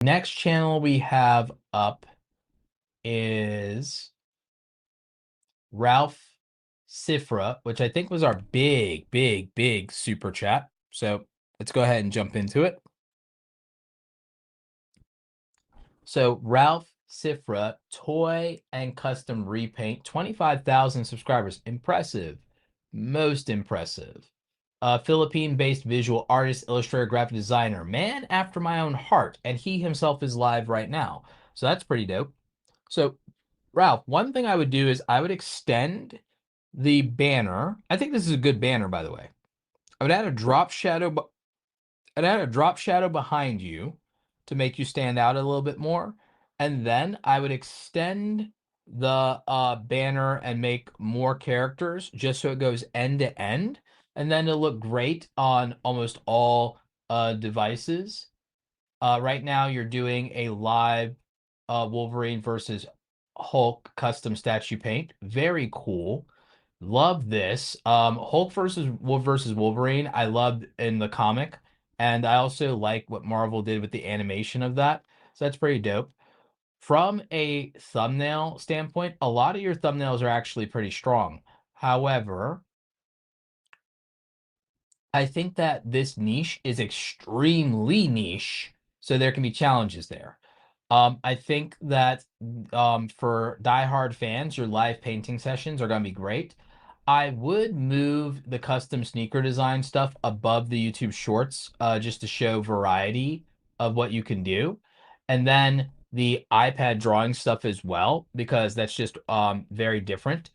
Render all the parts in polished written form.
Next channel we have up is Ralph Sifra, which I think was our big super chat. So let's go ahead and jump into it. So Ralph Sifra, toy and custom repaint, 25,000 subscribers. Impressive. Most impressive. Philippine-based visual artist, illustrator, graphic designer, man after my own heart, and he himself is live right now. So that's pretty dope. So Ralph, one thing I would do is I would extend the banner. I think this is a good banner, by the way. I would add a drop shadow. I'd add a drop shadow behind you to make you stand out a little bit more, and then I would extend the banner and make more characters just so it goes end to end, and then it'll look great on almost all devices. Right now, you're doing a live Wolverine versus Hulk custom statue paint. Very cool. Love this. Hulk versus Wolverine, I loved in the comic, and I also like what Marvel did with the animation of that. So that's pretty dope. From a thumbnail standpoint, a lot of your thumbnails are actually pretty strong. However, I think that this niche is extremely niche, so there can be challenges there. I think that for diehard fans, your live painting sessions are going to be great. I would move the custom sneaker design stuff above the YouTube Shorts just to show variety of what you can do. And then the iPad drawing stuff as well, because that's just very different.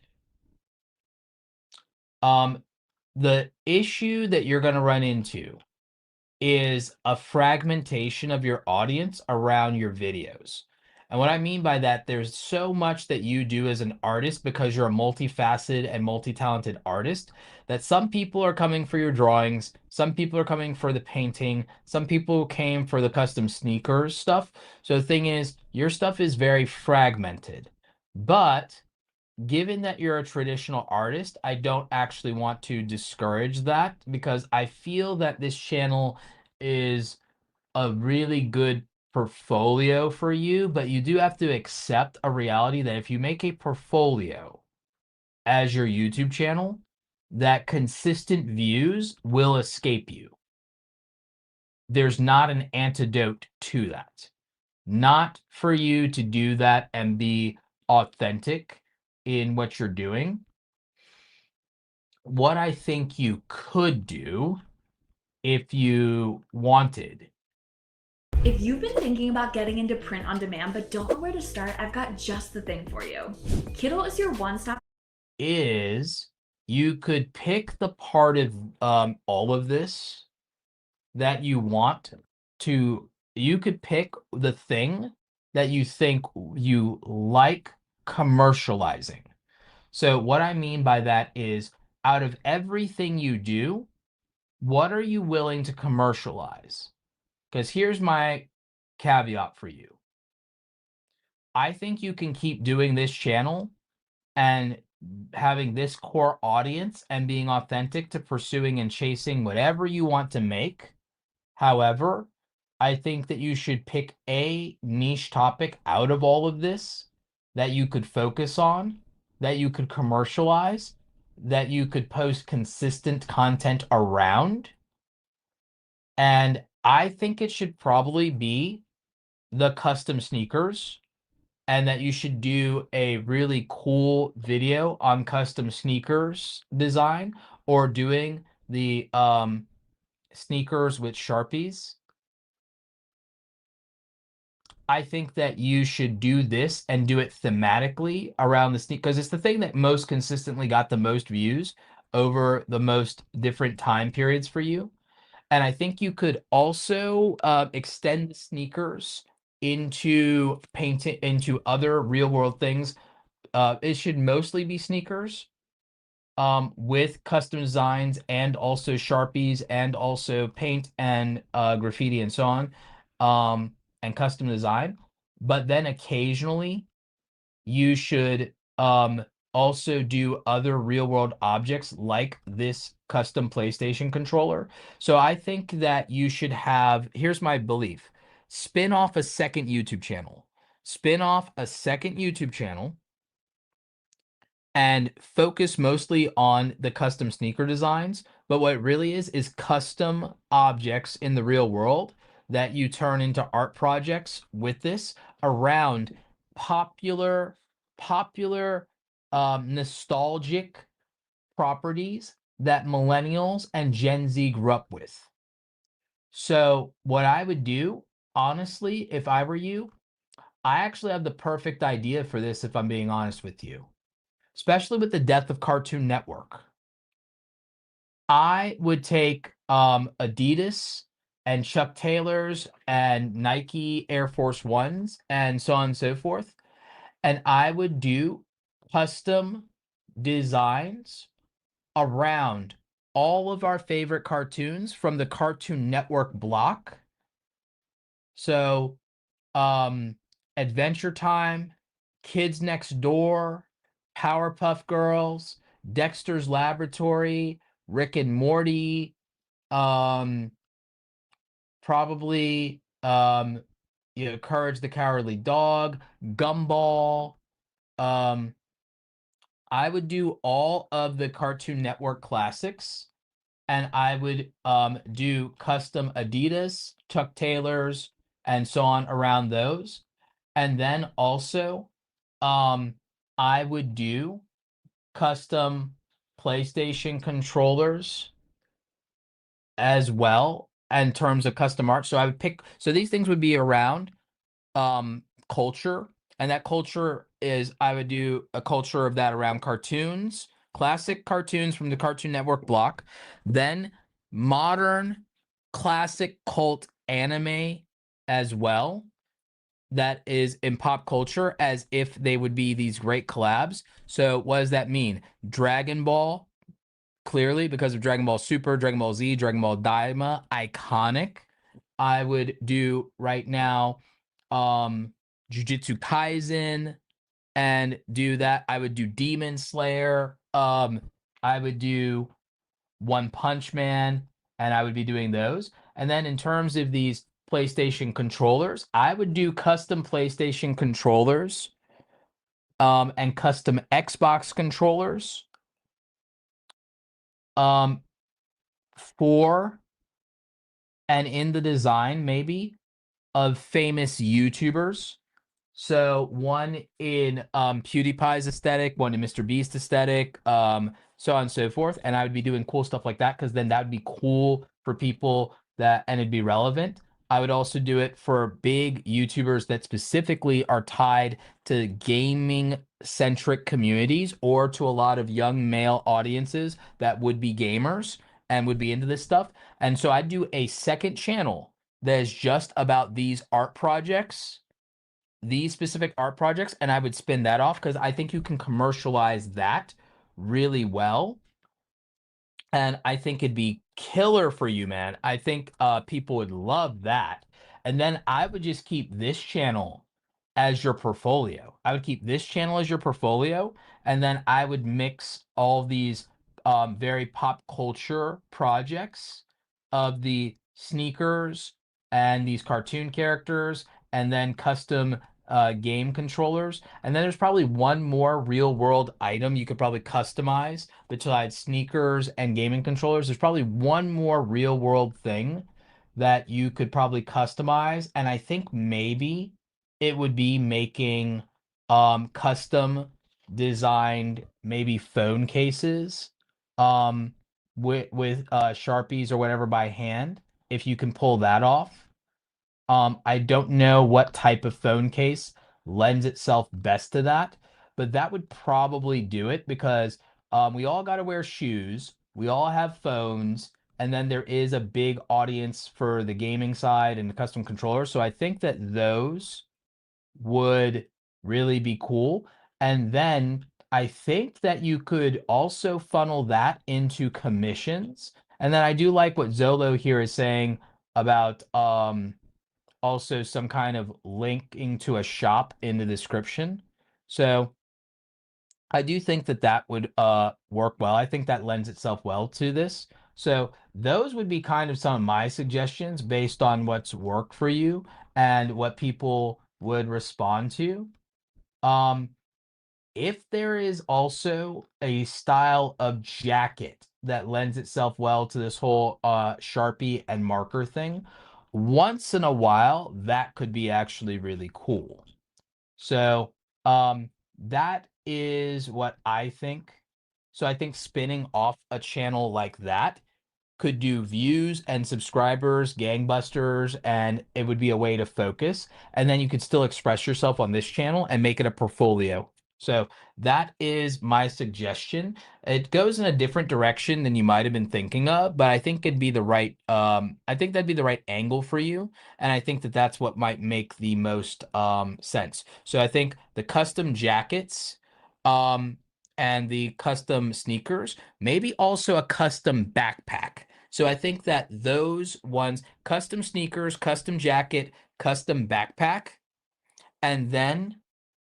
Um, the issue that you're going to run into is a fragmentation of your audience around your videos. And what I mean by that, there's so much that you do as an artist because you're a multifaceted and multi-talented artist that some people are coming for your drawings, some people are coming for the painting, some people came for the custom sneakers stuff. So the thing is, your stuff is very fragmented. But given that you're a traditional artist, I don't actually want to discourage that because I feel that this channel is a really good portfolio for you, but you do have to accept a reality that if you make a portfolio as your YouTube channel, that consistent views will escape you. There's not an antidote to that. Not for you to do that and be authentic in what you're doing. What I think you could do if you wanted If you've been thinking about getting into print on demand but don't know where to start, I've got just the thing for you. Kindle is your one-stop. is you could pick the part of all of this that you want to, you could pick the thing that you think you like commercializing. So what I mean by that is out of everything you do, what are you willing to commercialize? Because here's my caveat for you. I think you can keep doing this channel and having this core audience and being authentic to pursuing and chasing whatever you want to make. However, I think that you should pick a niche topic out of all of this that you could focus on, that you could commercialize, that you could post consistent content around. And I think it should probably be the custom sneakers and that you should do a really cool video on custom sneakers design or doing the sneakers with Sharpies. I think that you should do this and do it thematically around the sneak because it's the thing that most consistently got the most views over the most different time periods for you. And I think you could also extend the sneakers into painting into other real world things. It should mostly be sneakers with custom designs and also Sharpies and also paint and graffiti and so on and custom design. But then occasionally you should also do other real world objects like this custom PlayStation controller. So I think that you should have, here's my belief. spin off a second YouTube channel. Spin off a second YouTube channel and focus mostly on the custom sneaker designs. But what it really is custom objects in the real world that you turn into art projects with this around popular, popular, nostalgic properties that millennials and Gen Z grew up with. So, what I would do, honestly, if I were you, I actually have the perfect idea for this, if I'm being honest with you, especially with the death of Cartoon Network. I would take Adidas and Chuck Taylors and Nike Air Force Ones and so on and so forth, and I would do custom designs around all of our favorite cartoons from the Cartoon Network block. So, um, Adventure Time, Kids Next Door, Powerpuff Girls, Dexter's Laboratory, Rick and Morty, um, probably Courage the Cowardly Dog, Gumball. Um, I would do all of the Cartoon Network classics, and I would do custom Adidas, Chuck Taylors, and so on around those. And then also, um, I would do custom PlayStation controllers as well in terms of custom art. So I would pick, so these things would be around culture, and that culture is I would do a culture of that around cartoons, classic cartoons from the Cartoon Network block, then modern classic cult anime as well, that is in pop culture, as if they would be these great collabs. So what does that mean? Dragon Ball, clearly because of Dragon Ball Super, Dragon Ball Z, Dragon Ball Daima, iconic. I would do right now Jujutsu Kaisen and do that. I would do Demon Slayer. I would do One Punch Man, and I would be doing those. And then in terms of these PlayStation controllers, I would do custom PlayStation controllers and custom Xbox controllers um for and in the design maybe of famous YouTubers. So one in PewDiePie's aesthetic, one in Mr. Beast aesthetic, so on and so forth. And I would be doing cool stuff like that because then that would be cool for people that and it'd be relevant. I would also do it for big YouTubers that specifically are tied to gaming centric communities or to a lot of young male audiences that would be gamers and would be into this stuff. And so I'd do a second channel that is just about these specific art projects, and I would spin that off because I think you can commercialize that really well. And I think it'd be killer for you, man. I think people would love that. And then I would just keep this channel as your portfolio. I would keep this channel as your portfolio, and then I would mix all these very pop culture projects of the sneakers and these cartoon characters, and then custom game controllers. And then there's probably one more real world item you could probably customize besides sneakers and gaming controllers. There's probably one more real world thing that you could probably customize. And I think maybe it would be making custom designed maybe phone cases with Sharpies or whatever by hand, if you can pull that off. I don't know what type of phone case lends itself best to that, but that would probably do it because we all got to wear shoes, we all have phones, and then there is a big audience for the gaming side and the custom controllers. So I think that those would really be cool. And then I think that you could also funnel that into commissions. And then I do like what Zolo here is saying about also some kind of linking to a shop in the description. So I do think that that would work well. I think that lends itself well to this. So those would be kind of some of my suggestions based on what's worked for you and what people would respond to. Um, if there is also a style of jacket that lends itself well to this whole Sharpie and marker thing, once in a while, that could be actually really cool. So, that is what I think. So I think spinning off a channel like that could do views and subscribers, gangbusters, and it would be a way to focus. And then you could still express yourself on this channel and make it a portfolio. So that is my suggestion. It goes in a different direction than you might have been thinking of, but I think it'd be the right I think that'd be the right angle for you, and I think that that's what might make the most sense. So I think the custom jackets um and the custom sneakers, maybe also a custom backpack. So I think that those ones, custom sneakers, custom jacket, custom backpack, and then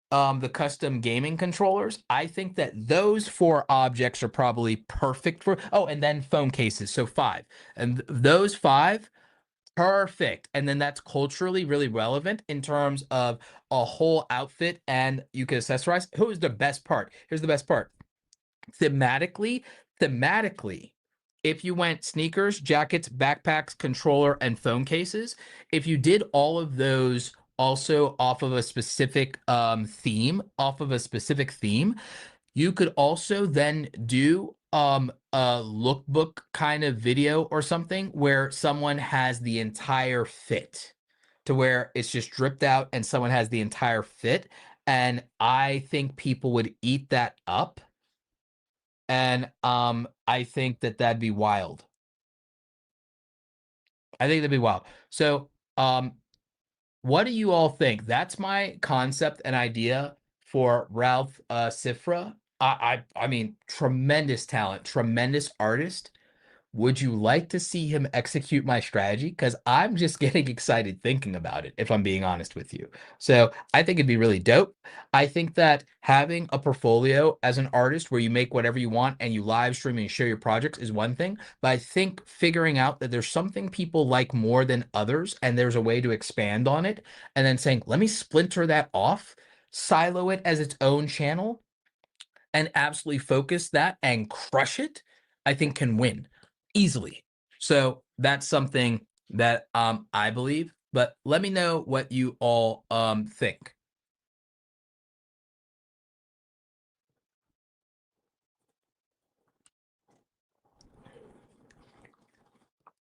the custom gaming controllers, I think that those four objects are probably perfect for, oh, and then phone cases. So five. And those five, perfect. And then that's culturally really relevant in terms of a whole outfit and you can accessorize. Who is the best part? Here's the best part. Thematically, thematically, if you went sneakers, jackets, backpacks, controller, and phone cases, if you did all of those also off of a specific theme, you could also then do a lookbook kind of video or something where someone has the entire fit to where it's just dripped out and someone has the entire fit. And I think people would eat that up and I think that that'd be wild. I think that'd be wild. So, what do you all think? That's my concept and idea for Ralph Sifra. I mean, tremendous talent, tremendous artist. Would you like to see him execute my strategy? Because I'm just getting excited thinking about it, if I'm being honest with you. So I think it'd be really dope. I think that having a portfolio as an artist where you make whatever you want and you live stream and share your projects is one thing. But I think figuring out that there's something people like more than others and there's a way to expand on it, and then saying, let me splinter that off, silo it as its own channel and absolutely focus that and crush it, I think can win easily. So that's something that I believe. But let me know what you all think.